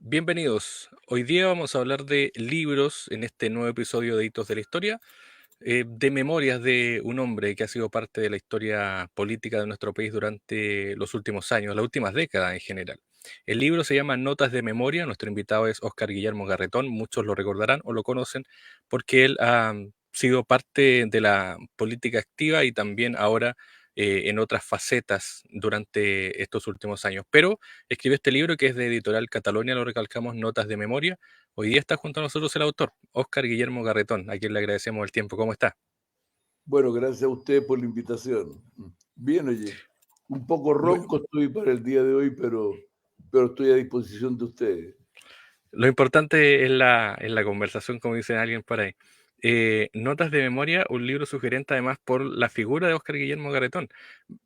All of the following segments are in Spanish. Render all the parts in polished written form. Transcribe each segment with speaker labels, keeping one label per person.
Speaker 1: Bienvenidos. Hoy día vamos a hablar de libros en este nuevo episodio de Hitos de la Historia, de memorias de un hombre que ha sido parte de la historia política de nuestro país durante los últimos años, las últimas décadas en general. El libro se llama Notas de Memoria. Nuestro invitado es Óscar Guillermo Garretón. Muchos lo recordarán o lo conocen porque él ha sido parte de la política activa y también ahora en otras facetas durante estos últimos años. Pero escribió este libro que es de Editorial Catalonia, lo recalcamos, Notas de Memoria. Hoy día está junto a nosotros el autor, Óscar Guillermo Garretón, a quien le agradecemos el tiempo. ¿Cómo está?
Speaker 2: Bueno, gracias a usted por la invitación. Bien, oye, un poco
Speaker 1: Bu-
Speaker 2: ronco estoy para el día de hoy, pero estoy a disposición de ustedes.
Speaker 1: Lo importante es la conversación, como dice alguien por ahí. Notas de Memoria, un libro sugerente además por la figura de Óscar Guillermo Garretón.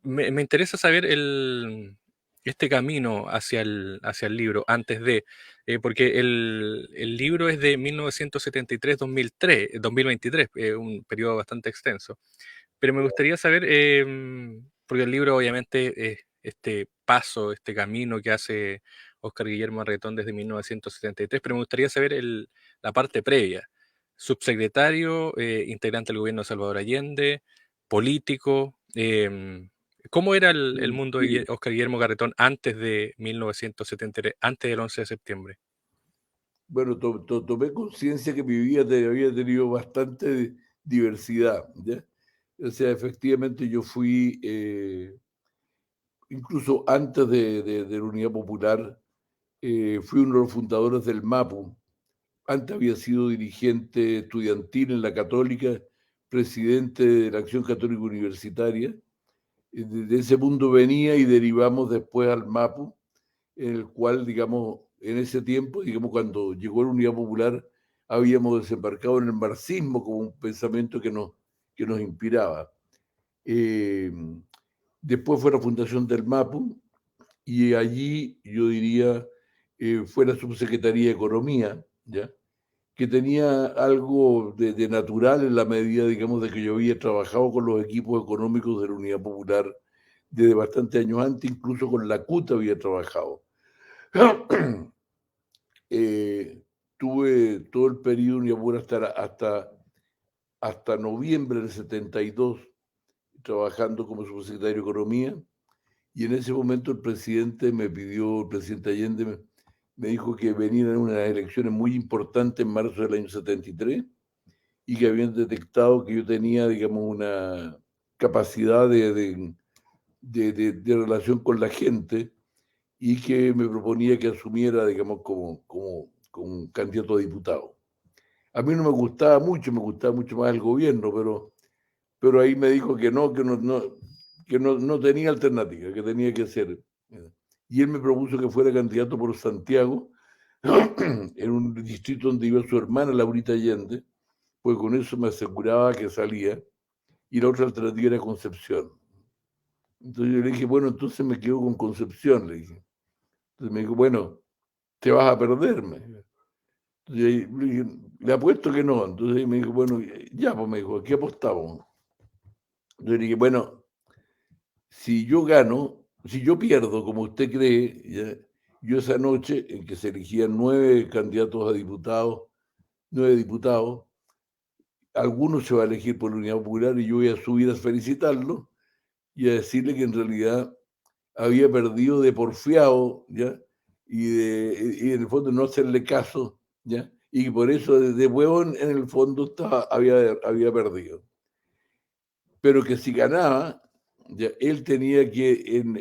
Speaker 1: Me interesa saber este camino hacia el libro, porque el libro es de 1973-2003, 2023, un periodo bastante extenso. Pero me gustaría saber, porque el libro obviamente es este paso, este camino que hace Óscar Guillermo Arretón desde 1973, pero me gustaría saber la parte previa. Subsecretario, integrante del gobierno de Salvador Allende, político. ¿Cómo era el mundo de
Speaker 2: Mire,
Speaker 1: Óscar Guillermo Garretón antes de 1973, antes del 11 de septiembre?
Speaker 2: bueno, tomé conciencia que mi vida había tenido bastante diversidad, ¿ya? O sea, efectivamente yo fui, incluso antes de la Unidad Popular, fui uno de los fundadores del MAPU. Antes había sido dirigente estudiantil en la Católica, presidente de la Acción Católica Universitaria. De ese mundo venía y derivamos después al MAPU, en el cual, digamos, en ese tiempo, digamos, cuando llegó la Unidad Popular, habíamos desembarcado en el marxismo como un pensamiento que nos inspiraba. Eh, Después fue la fundación del MAPU y allí, yo diría, fue la Subsecretaría de Economía, ¿ya? Que tenía algo de natural en la medida, digamos, de que yo había trabajado con los equipos económicos de la Unidad Popular desde bastante años antes, incluso con la CUT había trabajado. eh, Tuve todo el periodo de Unidad Popular hasta noviembre del 72 trabajando como subsecretario de Economía, y en ese momento el presidente Allende me dijo que venían unas elecciones muy importantes en marzo del año 73 y que habían detectado que yo tenía, digamos, una capacidad de relación con la gente y que me proponía que asumiera, digamos, como un candidato a diputado. A mí no me gustaba mucho más el gobierno, pero ahí me dijo que no tenía alternativa, que tenía que ser. Y él me propuso que fuera candidato por Santiago, en un distrito donde iba su hermana Laurita Allende, pues con eso me aseguraba que salía, y la otra alternativa era Concepción. Entonces yo le dije, bueno, entonces me quedo con Concepción, le dije. Entonces me dijo, bueno, te vas a perderme. Entonces le dije, le apuesto que no. Entonces me dijo, bueno, ya, pues me dijo, ¿a qué apostamos? Yo le dije, bueno, si yo gano, si yo pierdo, como usted cree, ¿ya? Yo esa noche en que se elegían 9 candidatos a diputados, 9 diputados, algunos se va a elegir por la Unidad Popular y yo voy a subir a felicitarlo y a decirle que en realidad había perdido de porfiado, ¿ya? Y en el fondo no hacerle caso, ¿ya? Y por eso de huevón en el fondo había perdido. Pero que si ganaba, ya, él tenía que en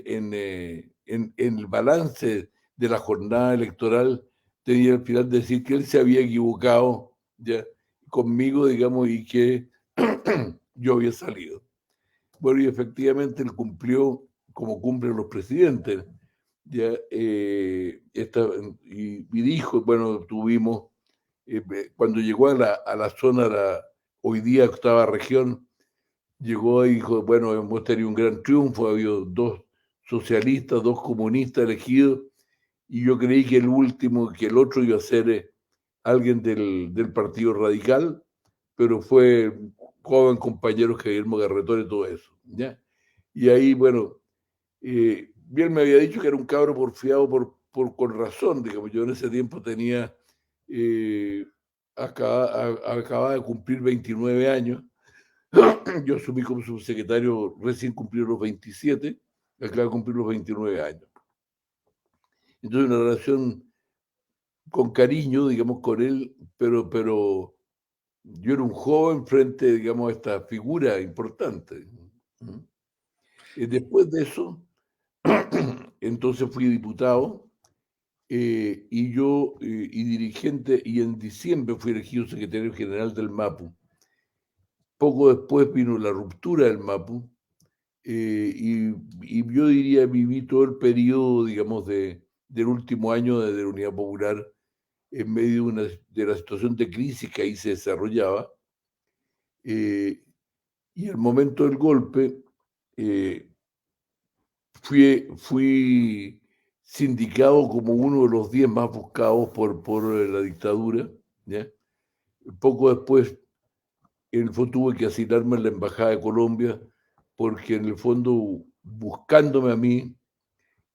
Speaker 2: el balance de la jornada electoral, tenía al final decir que él se había equivocado, ya, conmigo, digamos, y que yo había salido. Bueno, y efectivamente él cumplió como cumplen los presidentes. Ya, y dijo, bueno, tuvimos, cuando llegó a la zona, hoy día octava región, llegó y dijo, bueno, hemos tenido un gran triunfo, ha habido 2 socialistas, 2 comunistas elegidos, y yo creí que que el otro iba a ser alguien del Partido Radical, pero fue joven compañero Guillermo Garretón y todo eso, ¿ya? Y ahí, bueno, bien me había dicho que era un cabro porfiado con razón, digamos, yo en ese tiempo tenía, acababa de cumplir 29 años, yo asumí como subsecretario recién cumplido los 27, acaba de cumplir los 29 años. Entonces una relación con cariño, digamos, con él, pero yo era un joven frente, digamos, a esta figura importante. Y después de eso, entonces fui diputado y dirigente, y en diciembre fui elegido secretario general del MAPU. Poco después vino la ruptura del MAPU y yo diría viví todo el periodo, digamos, del último año de la Unidad Popular en medio de la situación de crisis que ahí se desarrollaba. Y al momento del golpe eh, fui sindicado como uno de los 10 más buscados por la dictadura. ¿Ya? Poco después, en el fondo, tuve que asilarme en la Embajada de Colombia porque en el fondo, buscándome a mí,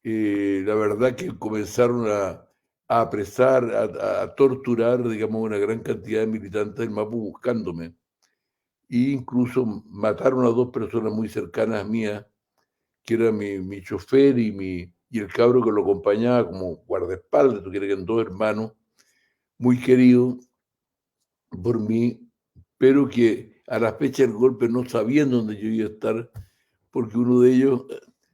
Speaker 2: la verdad que comenzaron a apresar, a torturar, digamos, una gran cantidad de militantes del MAPU buscándome. E incluso mataron a 2 personas muy cercanas mías, que era mi chofer y el cabro que lo acompañaba como guardaespaldas, que eran 2 hermanos muy queridos por mí, pero que a la fecha del golpe no sabían dónde yo iba a estar, porque uno de ellos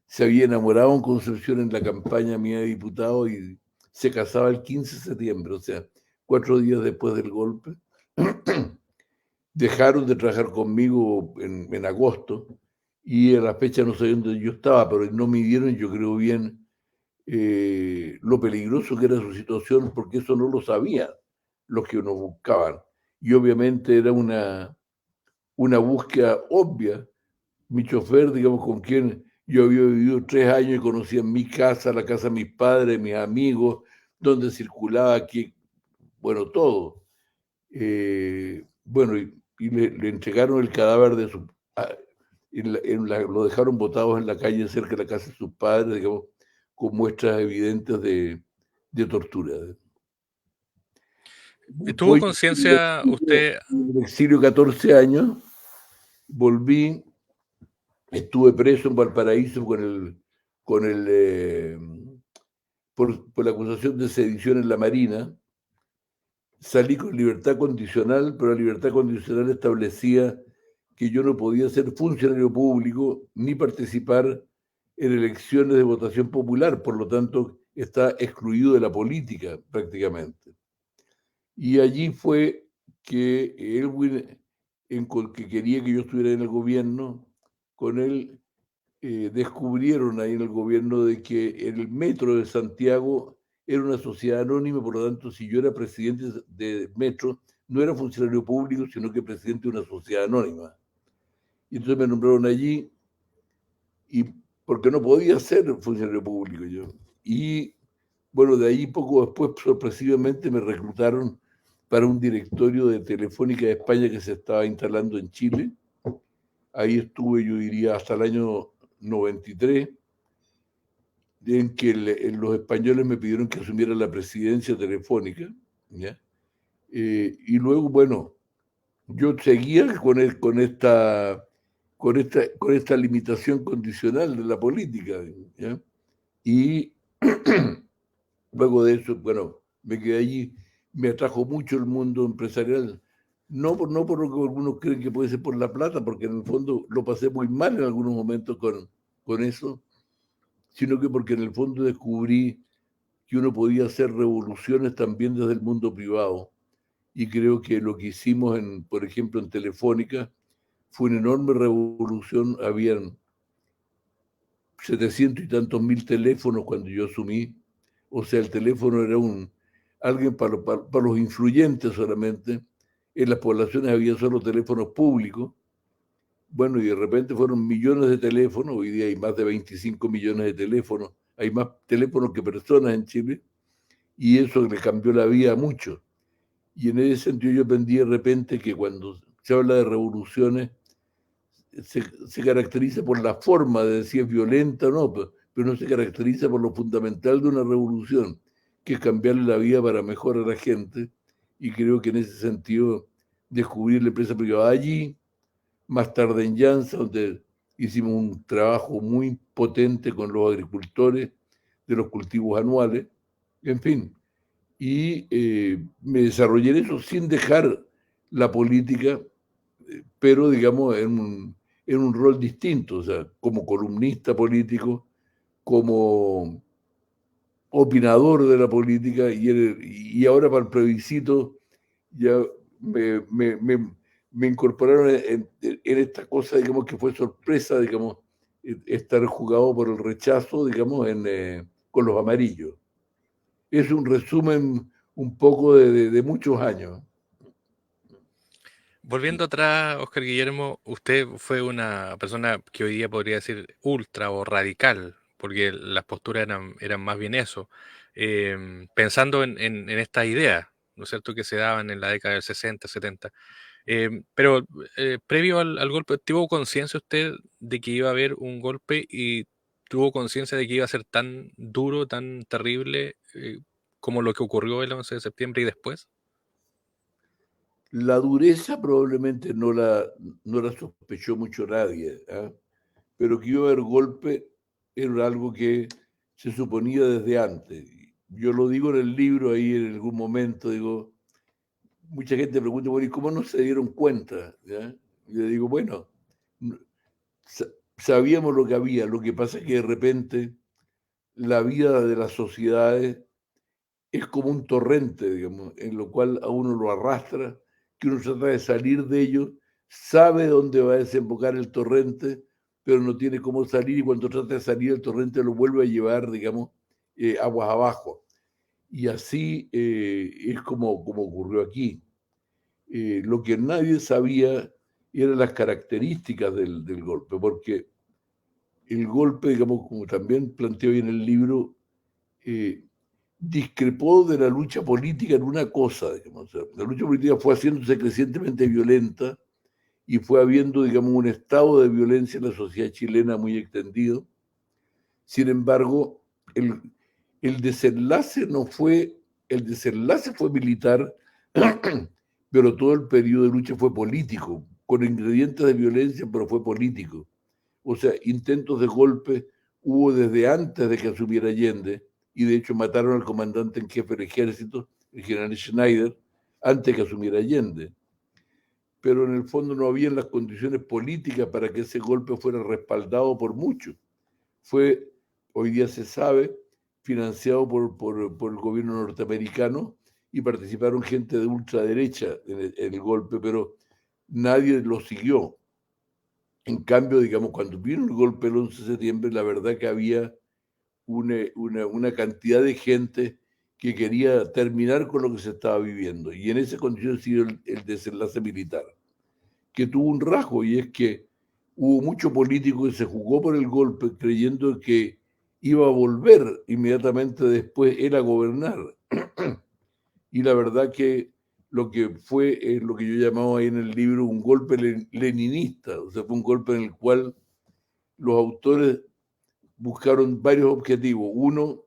Speaker 2: se había enamorado en Concepción en la campaña mía de diputado y se casaba el 15 de septiembre, o sea, 4 días después del golpe. Dejaron de trabajar conmigo en agosto y a la fecha no sabían dónde yo estaba, pero no midieron, yo creo bien, lo peligroso que era su situación, porque eso no lo sabían los que nos buscaban. Y obviamente era una búsqueda obvia. Mi chofer, digamos, con quien yo había vivido 3 años y conocía mi casa, la casa de mis padres, mis amigos, donde circulaba aquí, bueno, todo. Bueno, y le entregaron el cadáver de su... lo dejaron botados en la calle cerca de la casa de sus padres, digamos, con muestras evidentes de tortura.
Speaker 1: ¿Tuvo
Speaker 2: Después,
Speaker 1: conciencia usted?
Speaker 2: en el exilio 14 años, volví, estuve preso en Valparaíso por la acusación de sedición en la Marina. Salí con libertad condicional, pero la libertad condicional establecía que yo no podía ser funcionario público ni participar en elecciones de votación popular, por lo tanto está excluido de la política prácticamente. Y allí fue que Elwin, que quería que yo estuviera en el gobierno, con él descubrieron ahí en el gobierno de que el Metro de Santiago era una sociedad anónima, por lo tanto, si yo era presidente de Metro, no era funcionario público, sino que presidente de una sociedad anónima. Y entonces me nombraron allí, y porque no podía ser funcionario público yo. Y bueno, de ahí poco después, sorpresivamente, me reclutaron para un directorio de Telefónica de España que se estaba instalando en Chile. Ahí estuve, yo diría, hasta el año 93, en que los españoles me pidieron que asumiera la presidencia telefónica, ¿ya? Y luego, bueno, yo seguía con esta limitación condicional de la política, ¿ya? Y luego de eso, bueno, me quedé allí, me atrajo mucho el mundo empresarial, no por lo que algunos creen que puede ser por la plata, porque en el fondo lo pasé muy mal en algunos momentos con eso, sino que porque en el fondo descubrí que uno podía hacer revoluciones también desde el mundo privado. Y creo que lo que hicimos, por ejemplo, en Telefónica, fue una enorme revolución. Habían 700 y tantos mil teléfonos cuando yo asumí. O sea, el teléfono era alguien para los influyentes solamente. En las poblaciones había solo teléfonos públicos. Bueno, y de repente fueron millones de teléfonos. Hoy día hay más de 25 millones de teléfonos. Hay más teléfonos que personas en Chile. Y eso le cambió la vida a muchos. Y en ese sentido yo aprendí de repente que cuando se habla de revoluciones se caracteriza por la forma de decir violenta o no, pero no se caracteriza por lo fundamental de una revolución, que es cambiarle la vida para mejor a la gente, y creo que en ese sentido descubrí la empresa privada allí, más tarde en Llanza, donde hicimos un trabajo muy potente con los agricultores de los cultivos anuales, en fin, y me desarrollé en eso sin dejar la política, pero digamos en un rol distinto, o sea, como columnista político, como opinador de la política, y ahora para el plebiscito ya me incorporaron en esta cosa, digamos, que fue sorpresa, digamos, estar jugado por el rechazo, digamos, con los amarillos. Es un resumen un poco de muchos años.
Speaker 1: Volviendo atrás, Oscar Guillermo, usted fue una persona que hoy día podría decir ultra o radical, porque las posturas eran más bien eso. Pensando en estas ideas, ¿no es cierto?, que se daban en la década del 60, 70. Pero previo al golpe, ¿tuvo conciencia usted de que iba a haber un golpe y tuvo conciencia de que iba a ser tan duro, tan terrible, como lo que ocurrió el 11 de septiembre y después?
Speaker 2: La dureza probablemente no la sospechó mucho nadie, ¿ah? Pero que iba a haber golpe era algo que se suponía desde antes. Yo lo digo en el libro ahí en algún momento, digo, mucha gente pregunta, bueno, ¿y cómo no se dieron cuenta? ¿Ya? Y le digo, bueno, sabíamos lo que había, lo que pasa es que de repente la vida de las sociedades es como un torrente, digamos, en lo cual a uno lo arrastra, que uno trata de salir de ello, sabe dónde va a desembocar el torrente, pero no tiene cómo salir, y cuando trata de salir el torrente lo vuelve a llevar, digamos, aguas abajo. Y así es como ocurrió aquí. Lo que nadie sabía eran las características del golpe, porque el golpe, digamos, como también planteo hoy en el libro, eh, discrepó de la lucha política en una cosa, digamos. O sea, la lucha política fue haciéndose crecientemente violenta y fue habiendo, digamos, un estado de violencia en la sociedad chilena muy extendido. Sin embargo, el, el desenlace no fue, el desenlace fue militar, pero todo el periodo de lucha fue político, con ingredientes de violencia, pero fue político. O sea, intentos de golpe hubo desde antes de que asumiera Allende, y de hecho mataron al comandante en jefe del ejército, el general Schneider, antes de que asumiera Allende. Pero en el fondo no habían las condiciones políticas para que ese golpe fuera respaldado por muchos. Fue, hoy día se sabe, financiado por el gobierno norteamericano, y participaron gente de ultraderecha en el golpe, pero nadie lo siguió. En cambio, digamos, cuando vino el golpe el 11 de septiembre, la verdad que había una cantidad de gente que quería terminar con lo que se estaba viviendo. Y en esa condición ha sido el desenlace militar, que tuvo un rasgo, y es que hubo mucho político que se jugó por el golpe creyendo que iba a volver inmediatamente después él a gobernar. Y la verdad que lo que fue lo que yo llamaba ahí en el libro un golpe leninista, o sea, fue un golpe en el cual los autores buscaron varios objetivos. Uno,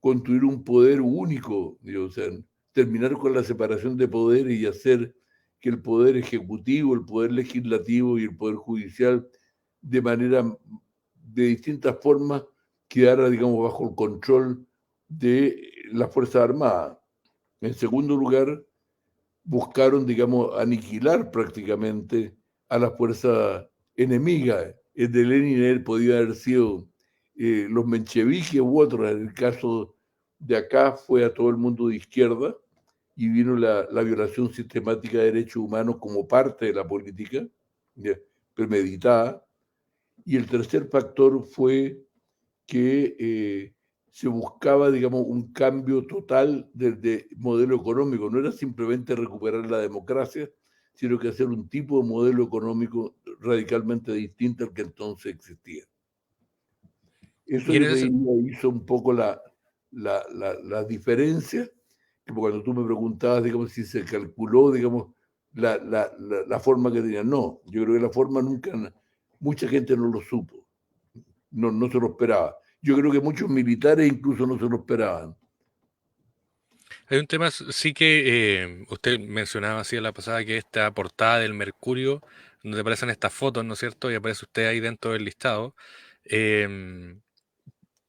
Speaker 2: construir un poder único, o sea, terminar con la separación de poderes y hacer que el poder ejecutivo, el poder legislativo y el poder judicial, de manera, de distintas formas, quedara, digamos, bajo el control de las Fuerzas Armadas. En segundo lugar, buscaron, digamos, aniquilar prácticamente a las fuerzas enemigas. El de Lenin él podía haber sido los mencheviques u otros. En el caso de acá fue a todo el mundo de izquierda, y vino la violación sistemática de derechos humanos como parte de la política, ya, premeditada. Y el tercer factor fue que se buscaba, digamos, un cambio total de modelo económico. No era simplemente recuperar la democracia, sino que hacer un tipo de modelo económico radicalmente distinto al que entonces existía. Eso
Speaker 1: Y en
Speaker 2: yo te
Speaker 1: ese,
Speaker 2: diría hizo un poco la diferencia, que cuando tú me preguntabas, digamos, si se calculó, digamos, la forma que tenía. No, yo creo que la forma nunca, mucha gente no lo supo, no se lo esperaba. yo creo que muchos militares incluso no se lo esperaban.
Speaker 1: Hay un tema, sí que usted mencionaba así a la pasada, que esta portada del Mercurio, donde aparecen estas fotos, ¿no es cierto? Y aparece usted ahí dentro del listado. em,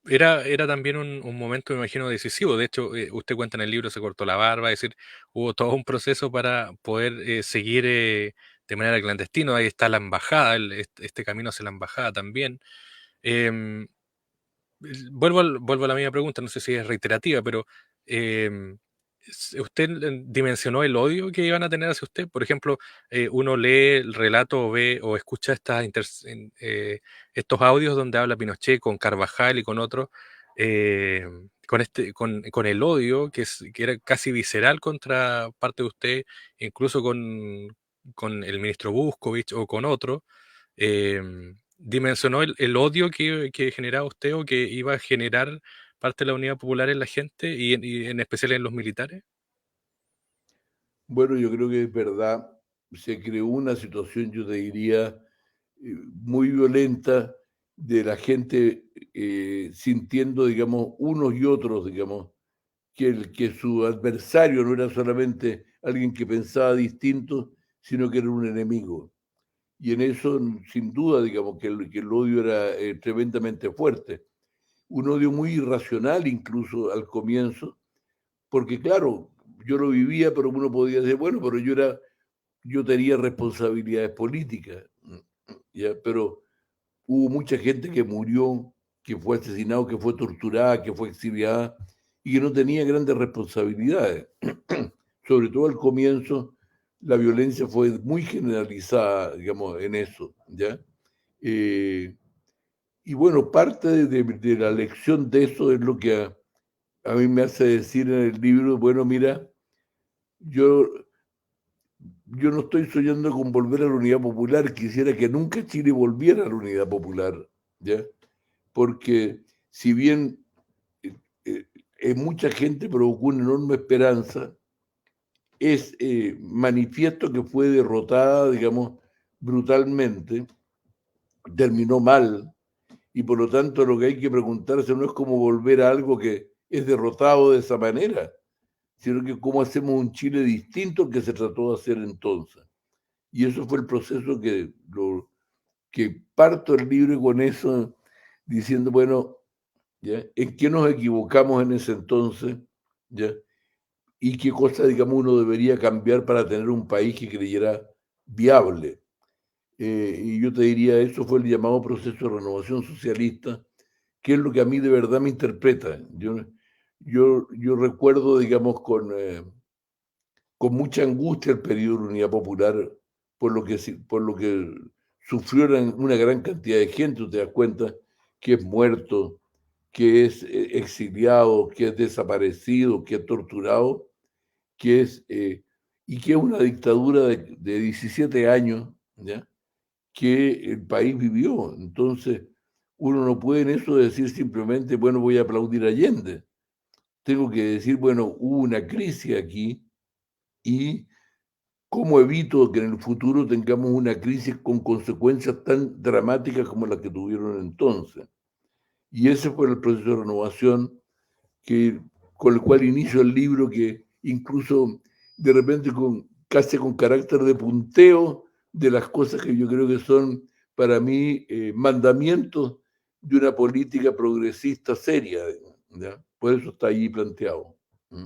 Speaker 1: era también un momento, me imagino, decisivo. De hecho, usted cuenta en el libro, se cortó la barba, es decir, hubo todo un proceso para poder seguir de manera clandestina. Ahí está la embajada, este camino hacia la embajada también. Em, vuelvo a la misma pregunta, no sé si es reiterativa, pero em, ¿usted dimensionó el odio que iban a tener hacia usted? Por ejemplo, uno lee el relato o ve o escucha estos audios donde habla Pinochet con Carvajal y con otros, con el odio que era casi visceral contra parte de usted, incluso con el ministro Buscovich o con otro. ¿Dimensionó el odio que generaba usted o que iba a generar parte de la Unidad Popular en la gente y en especial en los militares?
Speaker 2: Bueno, yo creo que es verdad, se creó una situación, yo te diría, muy violenta de la gente sintiendo, digamos, unos y otros, digamos, que su adversario no era solamente alguien que pensaba distinto, sino que era un enemigo. Y en eso, sin duda, digamos, que el odio era tremendamente fuerte. Un odio muy irracional incluso al comienzo, porque claro, yo lo vivía, pero uno podía decir, bueno, pero yo tenía responsabilidades políticas, ¿ya? Pero hubo mucha gente que murió, que fue asesinado, que fue torturada, que fue exiliada y que no tenía grandes responsabilidades. Sobre todo al comienzo, la violencia fue muy generalizada, digamos, en eso, ¿ya? Eh, y bueno, parte de la lección de eso es lo que a mí me hace decir en el libro, bueno, mira, yo, yo no estoy soñando con volver a la unidad popular, quisiera que nunca Chile volviera a la unidad popular, ¿ya? Porque si bien eh, en mucha gente provocó una enorme esperanza, es manifiesto que fue derrotada, digamos, brutalmente, terminó mal, y por lo tanto lo que hay que preguntarse no es cómo volver a algo que es derrotado de esa manera, sino que cómo hacemos un Chile distinto al que se trató de hacer entonces. Y eso fue el proceso que parto el libro con eso, diciendo, bueno, ¿ya? ¿En qué nos equivocamos en ese entonces? ¿Ya? ¿Y qué cosa, digamos, uno debería cambiar para tener un país que creyera viable? Y yo te diría, eso fue el llamado proceso de renovación socialista, que es lo que a mí de verdad me interpreta. Yo recuerdo, digamos, con mucha angustia el periodo de la Unidad Popular, por lo que sufrió una gran cantidad de gente, tú te das cuenta que es muerto, que es exiliado, que es desaparecido, que es torturado, que es, y que es una dictadura de 17 años, ¿ya? Que el país vivió. Entonces, uno no puede en eso decir simplemente, bueno, voy a aplaudir a Allende. Tengo que decir, bueno, hubo una crisis aquí y cómo evito que en el futuro tengamos una crisis con consecuencias tan dramáticas como las que tuvieron entonces. Y ese fue el proceso de renovación que, con el cual inicio el libro, que incluso de repente casi con carácter de punteo de las cosas que yo creo que son para mí mandamientos de una política progresista seria, ¿ya? Por eso está ahí planteado. ¿Mm?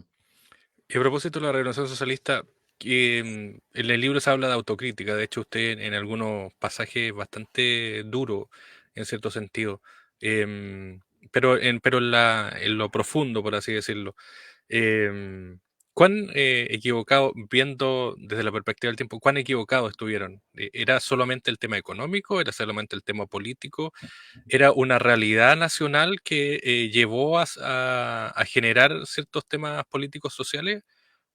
Speaker 1: Y a propósito de la Revolución Socialista, en el libro se habla de autocrítica. De hecho, usted en algunos pasajes bastante duro, en cierto sentido, em, pero en lo profundo, por así decirlo. Em, ¿Cuán equivocado, viendo desde la perspectiva del tiempo, cuán equivocados estuvieron? ¿Era solamente el tema económico? ¿Era solamente el tema político? ¿Era una realidad nacional que llevó a generar ciertos temas políticos sociales?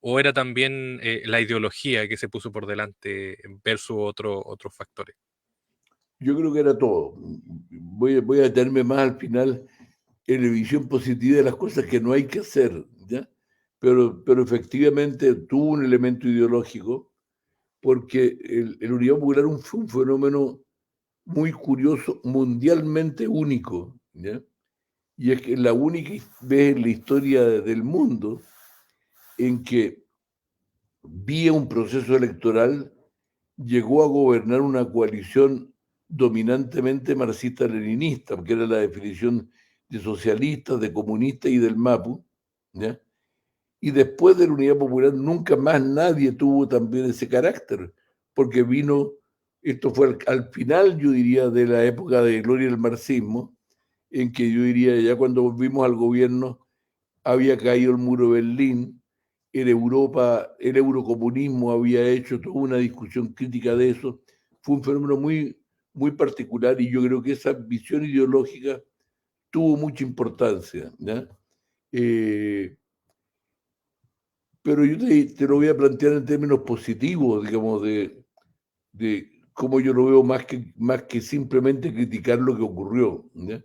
Speaker 1: ¿O era también la ideología que se puso por delante versus otros factores?
Speaker 2: Yo creo que era todo. Voy a detenerme más al final en la visión positiva de las cosas que no hay que hacer, ¿ya? Pero efectivamente tuvo un elemento ideológico porque el Unidad Popular fue un fenómeno muy curioso, mundialmente único, ¿ya? y es que la única vez en la historia del mundo en que vía un proceso electoral llegó a gobernar una coalición dominantemente marxista-leninista, que era la definición de socialistas, de comunistas y del MAPU, ¿ya? Y después de la Unidad Popular nunca más nadie tuvo también ese carácter, porque vino, esto fue al final, yo diría, de la época de gloria del marxismo, en que yo diría, ya cuando volvimos al gobierno, había caído el muro de Berlín, en Europa el eurocomunismo había hecho toda una discusión crítica de eso. Fue un fenómeno muy particular y yo creo que esa visión ideológica tuvo mucha importancia, ¿ya? Pero yo te lo voy a plantear en términos positivos, digamos, de cómo yo lo veo más que simplemente criticar lo que ocurrió, ¿ya?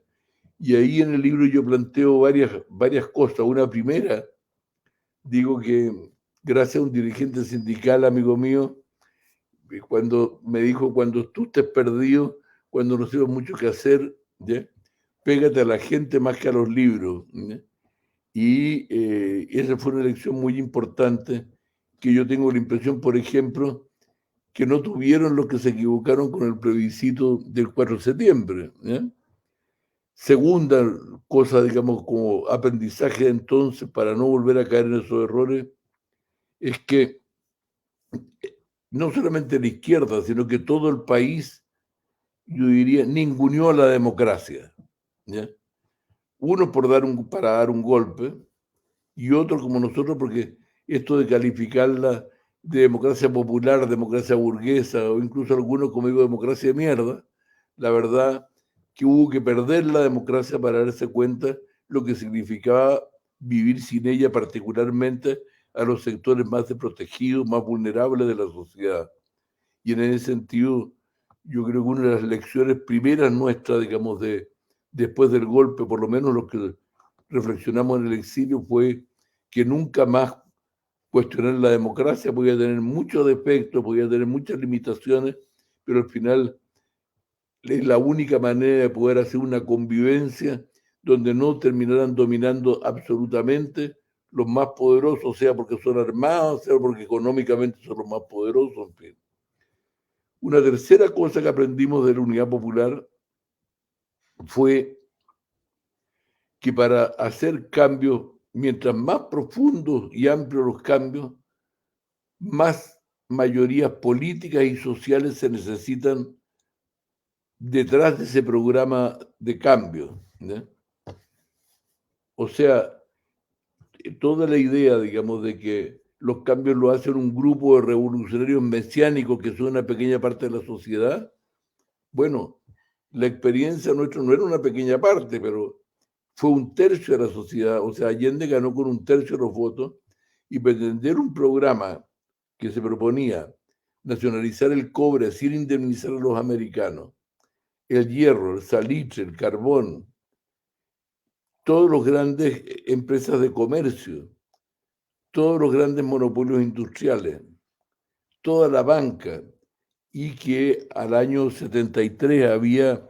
Speaker 2: Y ahí en el libro yo planteo varias cosas. Una primera, digo que gracias a un dirigente sindical, amigo mío, cuando me dijo, cuando tú estés perdido, cuando no sepas mucho qué hacer, ¿ya? Pégate a la gente más que a los libros, ¿ya? Y esa fue una elección muy importante que yo tengo la impresión, por ejemplo, que no tuvieron los que se equivocaron con el plebiscito del 4 de septiembre, ¿ya? Segunda cosa, digamos, como aprendizaje entonces, para no volver a caer en esos errores, es que no solamente la izquierda, sino que todo el país, yo diría, ninguneó a la democracia, ¿ya? Uno para dar un golpe, y otro como nosotros, porque esto de calificarla de democracia popular, democracia burguesa, o incluso algunos como digo, democracia de mierda, la verdad que hubo que perder la democracia para darse cuenta lo que significaba vivir sin ella, particularmente a los sectores más desprotegidos, más vulnerables de la sociedad. Y en ese sentido, yo creo que una de las lecciones primeras nuestras, digamos, después del golpe, por lo menos los que reflexionamos en el exilio, fue que nunca más cuestionar la democracia podía tener muchos defectos, podía tener muchas limitaciones, pero al final es la única manera de poder hacer una convivencia donde no terminaran dominando absolutamente los más poderosos, sea porque son armados, sea porque económicamente son los más poderosos, en fin. Una tercera cosa que aprendimos de la Unidad Popular fue que para hacer cambios, mientras más profundos y amplios los cambios, más mayorías políticas y sociales se necesitan detrás de ese programa de cambio, ¿no? O sea, toda la idea, digamos, de que los cambios lo hacen un grupo de revolucionarios mesiánicos que son una pequeña parte de la sociedad, bueno, la experiencia nuestra no era una pequeña parte, pero fue un tercio de la sociedad. O sea, Allende ganó con un tercio de los votos y pretender un programa que se proponía nacionalizar el cobre sin indemnizar a los americanos, el hierro, el salitre, el carbón, todos los grandes empresas de comercio, todos los grandes monopolios industriales, toda la banca, y que al año 73 había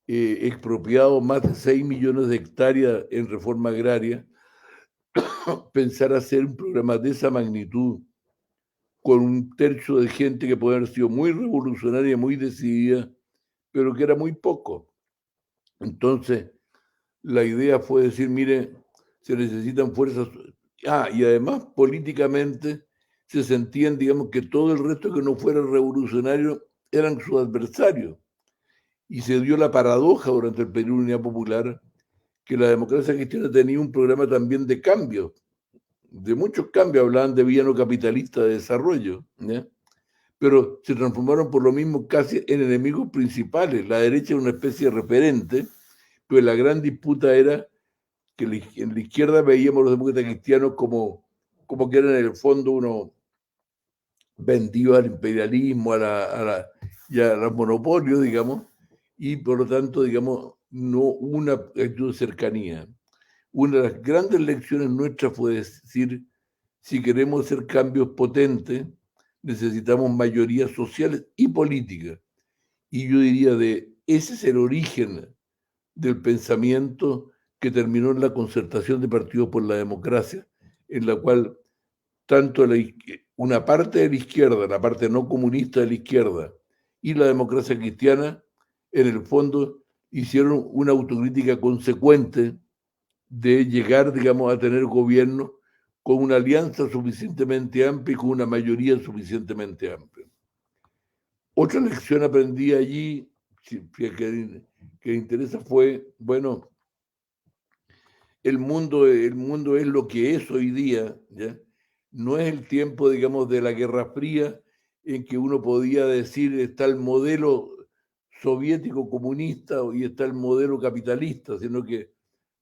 Speaker 2: expropiado más de 6 millones de hectáreas en reforma agraria, pensar hacer un programa de esa magnitud con un tercio de gente que puede haber sido muy revolucionaria, muy decidida, pero que era muy poco. Entonces, la idea fue decir, mire, se necesitan fuerzas. Y además políticamente se sentían, digamos, que todo el resto que no fuera revolucionario eran sus adversarios. Y se dio la paradoja durante el periodo de Unidad Popular que la democracia cristiana tenía un programa también de cambio, de muchos cambios, hablaban de vía no capitalista de desarrollo, ¿ya? Pero se transformaron por lo mismo casi en enemigos principales. La derecha era una especie de referente, pero la gran disputa era que en la izquierda veíamos a los demócratas cristianos como que eran en el fondo unos vendidos al imperialismo, y a los monopolios, digamos, y por lo tanto, digamos, no una actitud de cercanía. Una de las grandes lecciones nuestras fue decir, si queremos hacer cambios potentes, necesitamos mayorías sociales y políticas. Y yo diría ese es el origen del pensamiento que terminó en la concertación de partidos por la democracia, en la cual tanto una parte de la izquierda, la parte no comunista de la izquierda y la democracia cristiana, en el fondo hicieron una autocrítica consecuente de llegar, digamos, a tener gobierno con una alianza suficientemente amplia y con una mayoría suficientemente amplia. Otra lección aprendí allí, que interesa, fue, bueno, el mundo es lo que es hoy día, ¿ya? No es el tiempo, digamos, de la Guerra Fría, en que uno podía decir está el modelo soviético comunista y está el modelo capitalista, sino que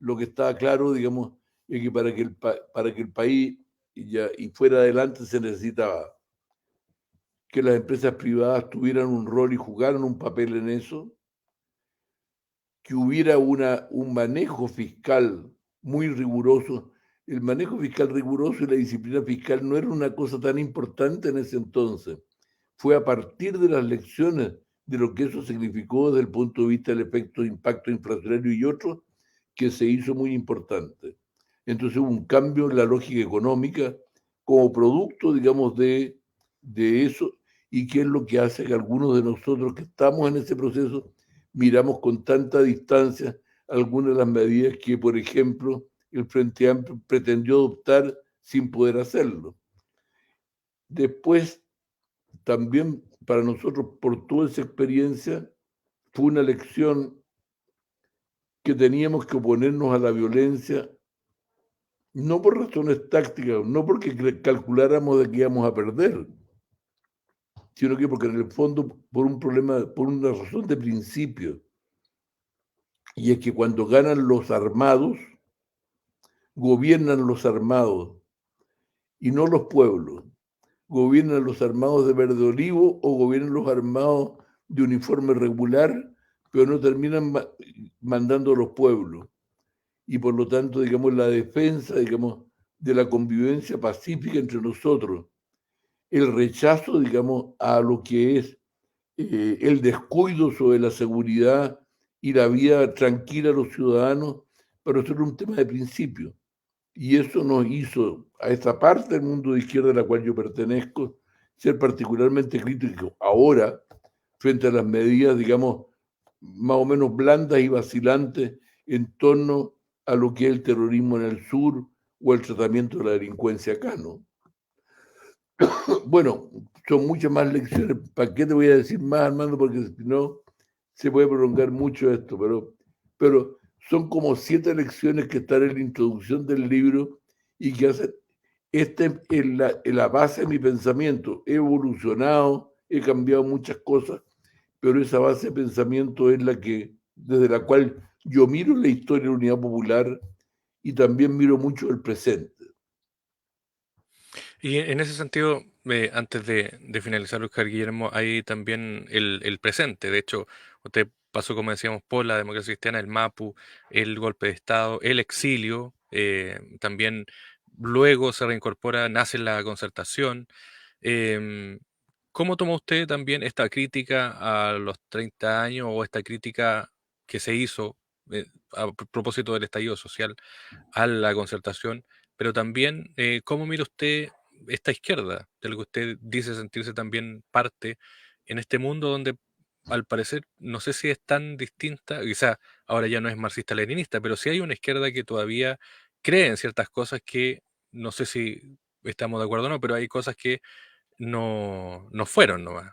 Speaker 2: lo que estaba claro, digamos, es que para que el país y fuera adelante se necesitaba que las empresas privadas tuvieran un rol y jugaran un papel en eso, que hubiera un manejo fiscal muy riguroso. El manejo fiscal riguroso y la disciplina fiscal no era una cosa tan importante en ese entonces. Fue a partir de las lecciones de lo que eso significó desde el punto de vista del efecto de impacto inflacionario y otros, que se hizo muy importante. Entonces hubo un cambio en la lógica económica como producto, digamos, de eso, y que es lo que hace que algunos de nosotros que estamos en ese proceso miramos con tanta distancia algunas de las medidas que, por ejemplo, el Frente Amplio pretendió adoptar sin poder hacerlo. Después, también para nosotros, por toda esa experiencia, fue una lección que teníamos que oponernos a la violencia, no por razones tácticas, no porque calculáramos de que íbamos a perder, sino que porque en el fondo por un problema, por una razón de principio, y es que cuando ganan los armados, gobiernan los armados y no los pueblos. Gobiernan los armados de verde olivo o gobiernan los armados de uniforme regular, pero no terminan mandando a los pueblos. Y por lo tanto, digamos, la defensa, digamos, de la convivencia pacífica entre nosotros, el rechazo, digamos, a lo que es el descuido sobre la seguridad y la vida tranquila de los ciudadanos, pero eso era un tema de principio. Y eso nos hizo, a esta parte del mundo de izquierda a la cual yo pertenezco, ser particularmente crítico ahora frente a las medidas, digamos, más o menos blandas y vacilantes en torno a lo que es el terrorismo en el sur o el tratamiento de la delincuencia acá, ¿no? Bueno, son muchas más lecciones. ¿Para qué te voy a decir más, Armando? Porque si no, se puede prolongar mucho esto, pero son como 7 lecciones que están en la introducción del libro y que hacen, esta es la base de mi pensamiento. He evolucionado, he cambiado muchas cosas, pero esa base de pensamiento es la que, desde la cual yo miro la historia de la Unidad Popular y también miro mucho el presente.
Speaker 1: Y en ese sentido, antes de finalizar, Oscar Guillermo, hay también el presente. De hecho, usted pasó, como decíamos, por la democracia cristiana, el MAPU, el golpe de Estado, el exilio, también luego se reincorpora, nace la concertación. Em, ¿Cómo toma usted también esta crítica a los 30 años o esta crítica que se hizo a propósito del estallido social a la concertación? Pero también, ¿cómo mira usted esta izquierda, de lo que usted dice sentirse también parte en este mundo donde al parecer no sé si es tan distinta, quizá ahora ya no es marxista-leninista, pero sí hay una izquierda que todavía cree en ciertas cosas que no sé si estamos de acuerdo o no, pero hay cosas que no fueron nomás.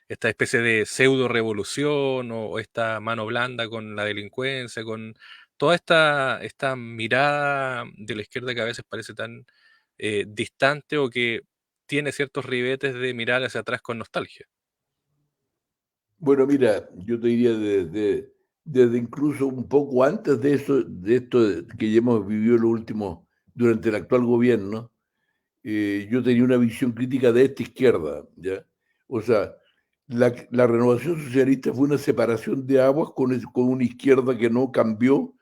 Speaker 1: Esta especie de pseudo revolución o esta mano blanda con la delincuencia, con toda esta mirada de la izquierda que a veces parece tan distante o que tiene ciertos ribetes de mirar hacia atrás con nostalgia.
Speaker 2: Bueno, mira, yo te diría desde incluso un poco antes de eso, de esto que ya hemos vivido lo último durante el actual gobierno, yo tenía una visión crítica de esta izquierda, ¿ya? O sea, la renovación socialista fue una separación de aguas con una izquierda que no cambió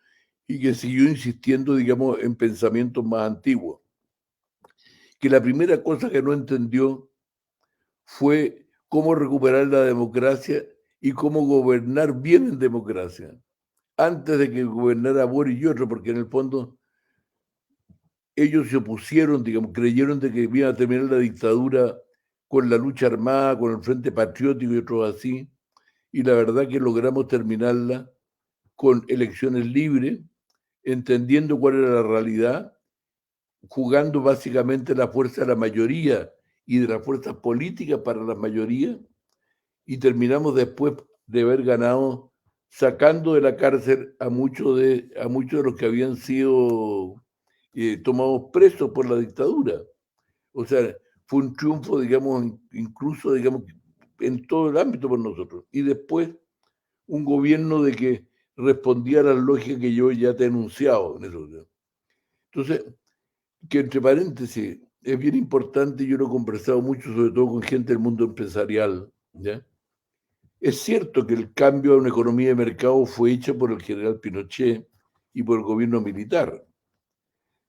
Speaker 2: y que siguió insistiendo, digamos, en pensamientos más antiguos. Que la primera cosa que no entendió fue cómo recuperar la democracia y cómo gobernar bien en democracia. antes de que gobernara Boris y otro, porque en el fondo ellos se opusieron, digamos, creyeron de que iban a terminar la dictadura con la lucha armada, con el Frente Patriótico y otros así, y la verdad que logramos terminarla con elecciones libres, entendiendo cuál era la realidad, jugando básicamente la fuerza de la mayoría y de las fuerzas políticas para la mayoría, y terminamos después de haber ganado sacando de la cárcel a muchos de los que habían sido tomados presos por la dictadura. O sea, fue un triunfo, digamos, incluso, digamos, en todo el ámbito por nosotros. Y después un gobierno de que respondía a la lógica que yo ya te he enunciado en eso. Entonces, que entre paréntesis, es bien importante, yo lo he conversado mucho, sobre todo con gente del mundo empresarial, ¿ya? Es cierto que el cambio a una economía de mercado fue hecho por el general Pinochet y por el gobierno militar.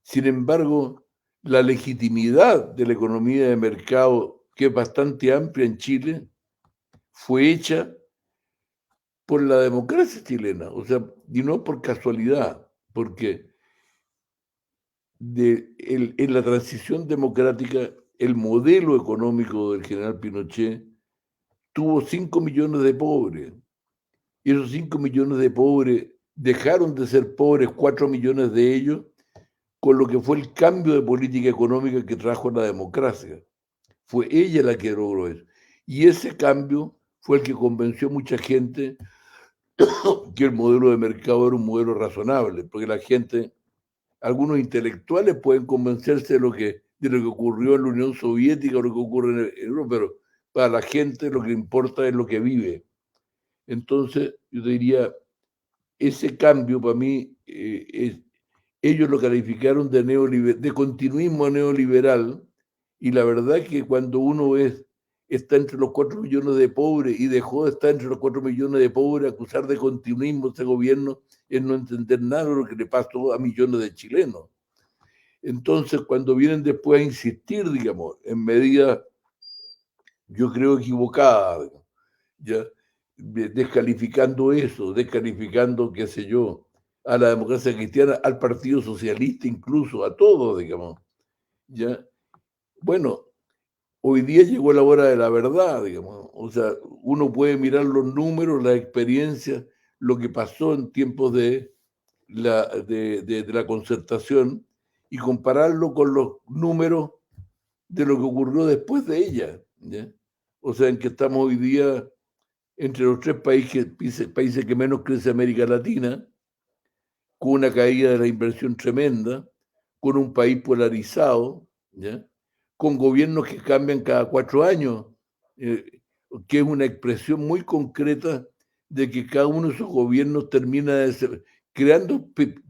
Speaker 2: Sin embargo, la legitimidad de la economía de mercado, que es bastante amplia en Chile, fue hecha por la democracia chilena, o sea, y no por casualidad, porque en la transición democrática, el modelo económico del general Pinochet tuvo 5 millones de pobres, y esos 5 millones de pobres dejaron de ser pobres, 4 millones de ellos, con lo que fue el cambio de política económica que trajo la democracia. Fue ella la que logró eso. Y ese cambio fue el que convenció a mucha gente que el modelo de mercado era un modelo razonable, porque la gente, algunos intelectuales pueden convencerse de lo que ocurrió en la Unión Soviética o lo que ocurre en Europa, pero para la gente lo que importa es lo que vive. Entonces, yo te diría, ese cambio para mí, ellos lo calificaron de continuismo neoliberal, y la verdad es que cuando uno está entre los 4 millones de pobres y dejó de estar entre los 4 millones de pobres, acusar de continuismo a este gobierno es no entender nada de lo que le pasó a millones de chilenos. Entonces, cuando vienen después a insistir, digamos, en medidas, yo creo equivocadas, ya descalificando eso, descalificando, qué sé yo, a la democracia cristiana, al Partido Socialista incluso, a todos, digamos, ya. Bueno, hoy día llegó la hora de la verdad, digamos. O sea, uno puede mirar los números, las experiencias, lo que pasó en tiempos de la concertación y compararlo con los números de lo que ocurrió después de ella, ¿ya? O sea, en que estamos hoy día entre los tres países que menos crece América Latina, con una caída de la inversión tremenda, con un país polarizado, ¿ya? Con gobiernos que cambian cada 4 años, eh, que es una expresión muy concreta de que cada uno de esos gobiernos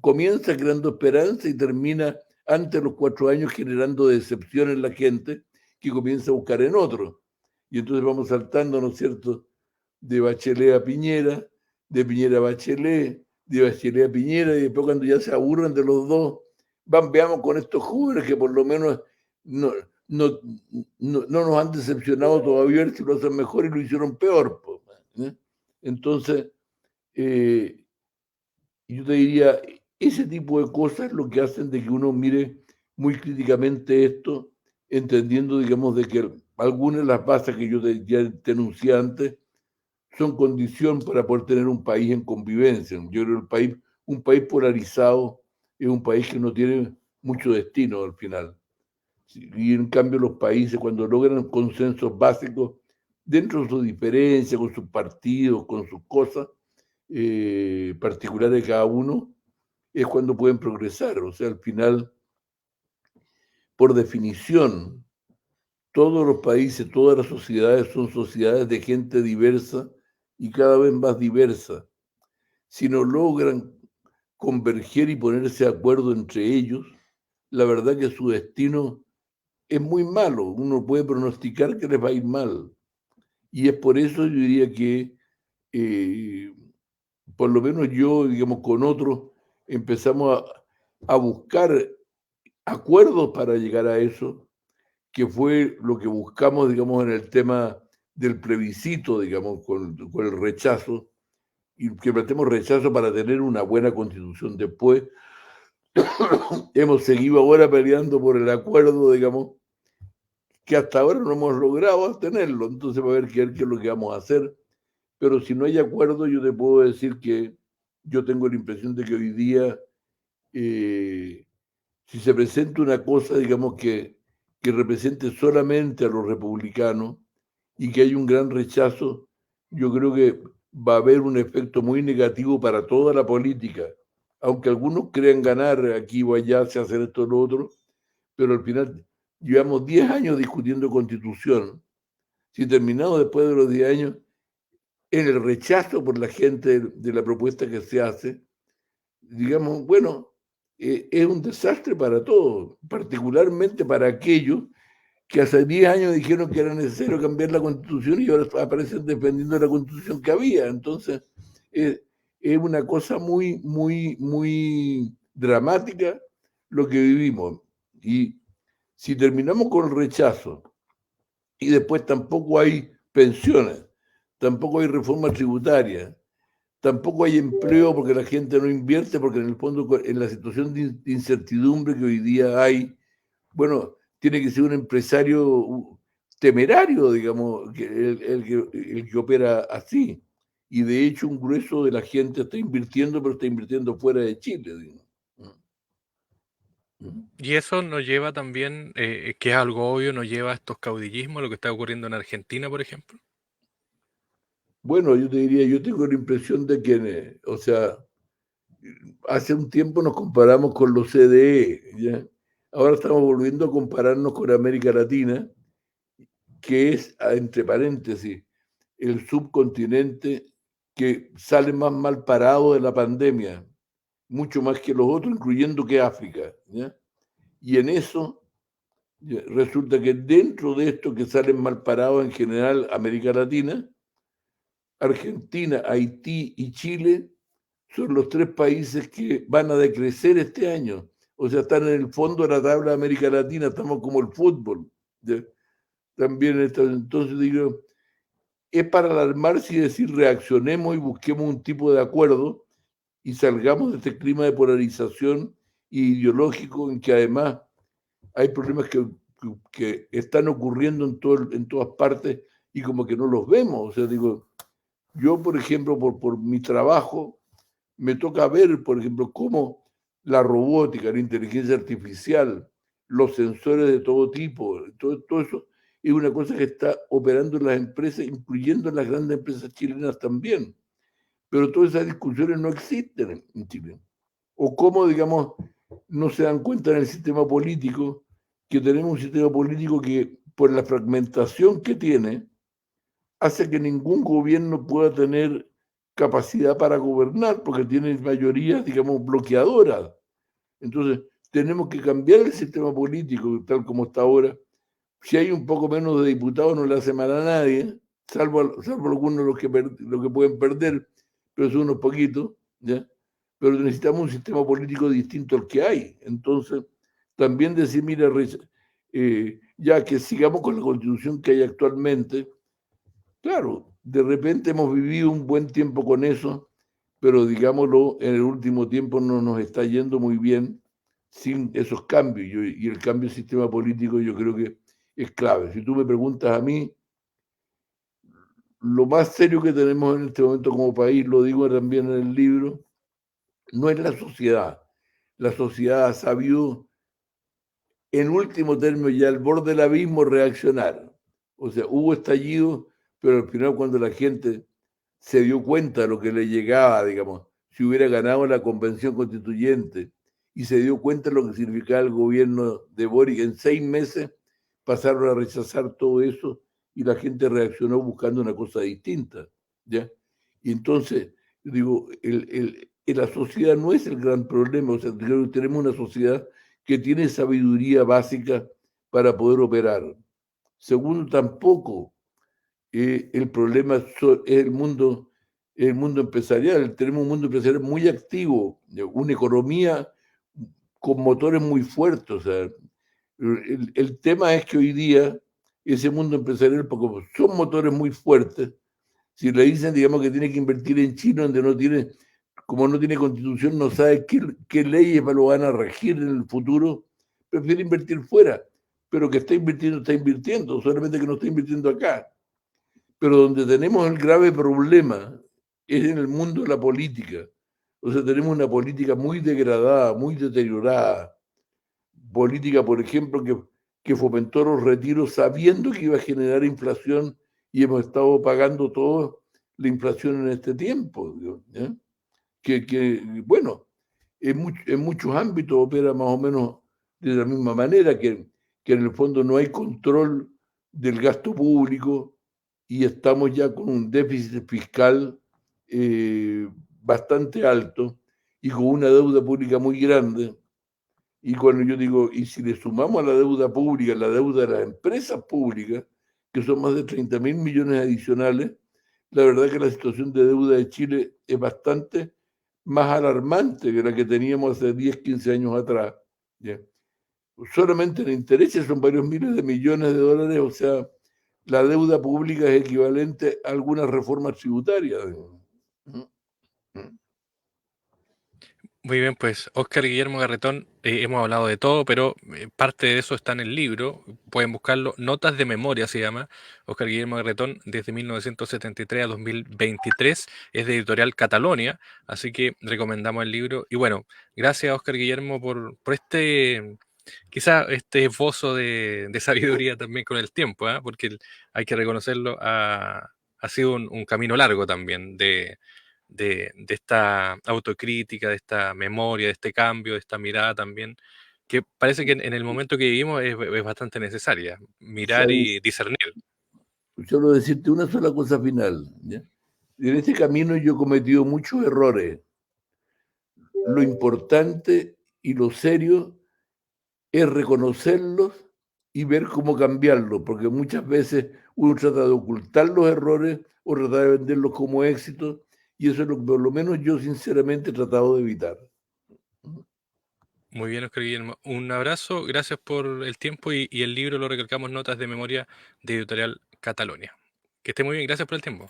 Speaker 2: comienza creando esperanza y termina antes de los 4 años generando decepción en la gente que comienza a buscar en otro. Y entonces vamos saltando, ¿no es cierto?, de Bachelet a Piñera, de Piñera a Bachelet, de Bachelet a Piñera, y después cuando ya se aburren de los dos, veamos con estos jóvenes que por lo menos no, no, no nos han decepcionado todavía, si lo hacen mejor y lo hicieron peor. ¿Eh? Entonces, yo te diría, ese tipo de cosas es lo que hacen de que uno mire muy críticamente esto, entendiendo, digamos, de que algunas de las bases que yo ya te enuncié antes son condición para poder tener un país en convivencia. Yo creo que un país polarizado es un país que no tiene mucho destino al final. Y en cambio los países cuando logran consensos básicos dentro de sus diferencias, con sus partidos, con sus cosas particulares de cada uno, es cuando pueden progresar. O sea, al final, por definición, todos los países, todas las sociedades son sociedades de gente diversa y cada vez más diversa. Si no logran converger y ponerse de acuerdo entre ellos, la verdad que su destino es muy malo. Uno puede pronosticar que les va a ir mal. Y es por eso yo diría que, por lo menos yo, digamos, con otros, empezamos a buscar acuerdos para llegar a eso, que fue lo que buscamos, digamos, en el tema del plebiscito, digamos, con el rechazo, y que planteemos rechazo para tener una buena constitución después. Hemos seguido ahora peleando por el acuerdo, digamos, que hasta ahora no hemos logrado tenerlo. Entonces va a haber que ver qué es lo que vamos a hacer. Pero si no hay acuerdo, yo te puedo decir que yo tengo la impresión de que hoy día, si se presenta una cosa, digamos, que represente solamente a los republicanos y que hay un gran rechazo, yo creo que va a haber un efecto muy negativo para toda la política. Aunque algunos crean ganar aquí o allá, se hacer esto o lo otro, pero al final llevamos 10 años discutiendo constitución. Si terminamos después de los 10 años en el rechazo por la gente de la propuesta que se hace, digamos, bueno, es un desastre para todos, particularmente para aquellos que hace 10 años dijeron que era necesario cambiar la constitución y ahora aparecen defendiendo la constitución que había. Entonces, es una cosa muy, muy, muy dramática lo que vivimos. Y si terminamos con el rechazo y después tampoco hay pensiones, tampoco hay reforma tributaria, tampoco hay empleo porque la gente no invierte, porque en el fondo, en la situación de incertidumbre que hoy día hay, bueno, tiene que ser un empresario temerario, digamos, el que opera así. Y de hecho, un grueso de la gente está invirtiendo, pero está invirtiendo fuera de Chile, digamos.
Speaker 1: Y eso nos lleva también, que es algo obvio, nos lleva a estos caudillismos, lo que está ocurriendo en Argentina, por ejemplo.
Speaker 2: Bueno, yo te diría, yo tengo la impresión de que, o sea, hace un tiempo nos comparamos con los CDE, ¿ya? Ahora estamos volviendo a compararnos con América Latina, que es, entre paréntesis, el subcontinente que sale más mal parado de la pandemia, mucho más que los otros, incluyendo que África, ¿ya? Y en eso resulta que dentro de esto que salen mal parados en general América Latina, Argentina, Haití y Chile son los 3 países que van a decrecer este año. O sea, están en el fondo de la tabla de América Latina, estamos como el fútbol. ¿Ya? También entonces digo, es para alarmarse y decir reaccionemos y busquemos un tipo de acuerdo y salgamos de este clima de polarización ideológico en que además hay problemas que están ocurriendo en todas partes y como que no los vemos. O sea, digo, yo, por ejemplo, por mi trabajo, me toca ver, por ejemplo, cómo la robótica, la inteligencia artificial, los sensores de todo tipo, todo eso es una cosa que está operando en las empresas, incluyendo en las grandes empresas chilenas también. Pero todas esas discusiones no existen en Chile. O cómo, digamos, no se dan cuenta en el sistema político que tenemos un sistema político que, por la fragmentación que tiene, hace que ningún gobierno pueda tener capacidad para gobernar porque tiene mayorías, digamos, bloqueadoras. Entonces, tenemos que cambiar el sistema político tal como está ahora. Si hay un poco menos de diputados, no le hace mal a nadie, salvo algunos los que pueden perder, pero son unos poquitos, ¿ya? Pero necesitamos un sistema político distinto al que hay. Entonces, también decir, mira, ya que sigamos con la constitución que hay actualmente, claro, de repente hemos vivido un buen tiempo con eso, pero digámoslo, en el último tiempo no nos está yendo muy bien sin esos cambios. Y el cambio del sistema político yo creo que es clave. Si tú me preguntas a mí, lo más serio que tenemos en este momento como país, lo digo también en el libro, no es la sociedad. La sociedad ha sabido, en último término, ya al borde del abismo, reaccionar. O sea, hubo estallido, pero al final cuando la gente se dio cuenta de lo que le llegaba, digamos, si hubiera ganado la convención constituyente y se dio cuenta de lo que significaba el gobierno de Boric, en 6 meses pasaron a rechazar todo eso y la gente reaccionó buscando una cosa distinta, ¿ya? Y entonces, digo, la sociedad no es el gran problema, o sea, tenemos una sociedad que tiene sabiduría básica para poder operar. Segundo, tampoco el problema es el mundo empresarial. Tenemos un mundo empresarial muy activo, una economía con motores muy fuertes. O sea, el tema es que hoy día ese mundo empresarial, porque son motores muy fuertes, Si le dicen, digamos, que tiene que invertir en China, donde no tiene, como no tiene constitución, no sabe qué leyes lo van a regir en el futuro, prefiere invertir fuera. Pero que está invirtiendo, solamente que no está invirtiendo acá. Pero donde tenemos el grave problema es en el mundo de la política. O sea, tenemos una política muy degradada, muy deteriorada. Política, por ejemplo, que fomentó los retiros sabiendo que iba a generar inflación y hemos estado pagando todo la inflación en este tiempo. ¿Ya? Bueno, en muchos ámbitos opera más o menos de la misma manera, que en el fondo no hay control del gasto público y estamos ya con un déficit fiscal bastante alto y con una deuda pública muy grande. Y cuando yo digo, y si le sumamos a la deuda pública, la deuda de las empresas públicas, que son más de 30.000 millones adicionales, la verdad que la situación de deuda de Chile es bastante más alarmante que la que teníamos hace 10, 15 años atrás. ¿Ya? Solamente en intereses son varios miles de millones de dólares, o sea, la deuda pública es equivalente a algunas reformas tributarias.
Speaker 1: Muy bien, pues Óscar Guillermo Garretón, hemos hablado de todo, pero parte de eso está en el libro, pueden buscarlo, Notas de Memoria se llama, Óscar Guillermo Garretón, desde 1973 a 2023, es de Editorial Catalonia, así que recomendamos el libro. Y bueno, gracias Óscar Guillermo por este, quizá este esbozo de sabiduría también con el tiempo, ¿ah? Porque hay que reconocerlo, ha sido un camino largo también de esta autocrítica, de esta memoria, de este cambio, de esta mirada también, que parece que en el momento que vivimos es bastante necesaria, mirar
Speaker 2: ¿Sabes?
Speaker 1: y discernir.
Speaker 2: Solo decirte una sola cosa final. ¿Ya? En este camino yo he cometido muchos errores. Lo importante y lo serio es reconocerlos y ver cómo cambiarlos, porque muchas veces uno trata de ocultar los errores o trata de venderlos como éxitos, y eso es lo que por lo menos yo sinceramente he tratado de evitar.
Speaker 1: Muy bien, Oscar Guillermo. Un abrazo, gracias por el tiempo y el libro lo recalcamos, Notas de Memoria de Editorial Catalonia. Que esté muy bien, gracias por el tiempo.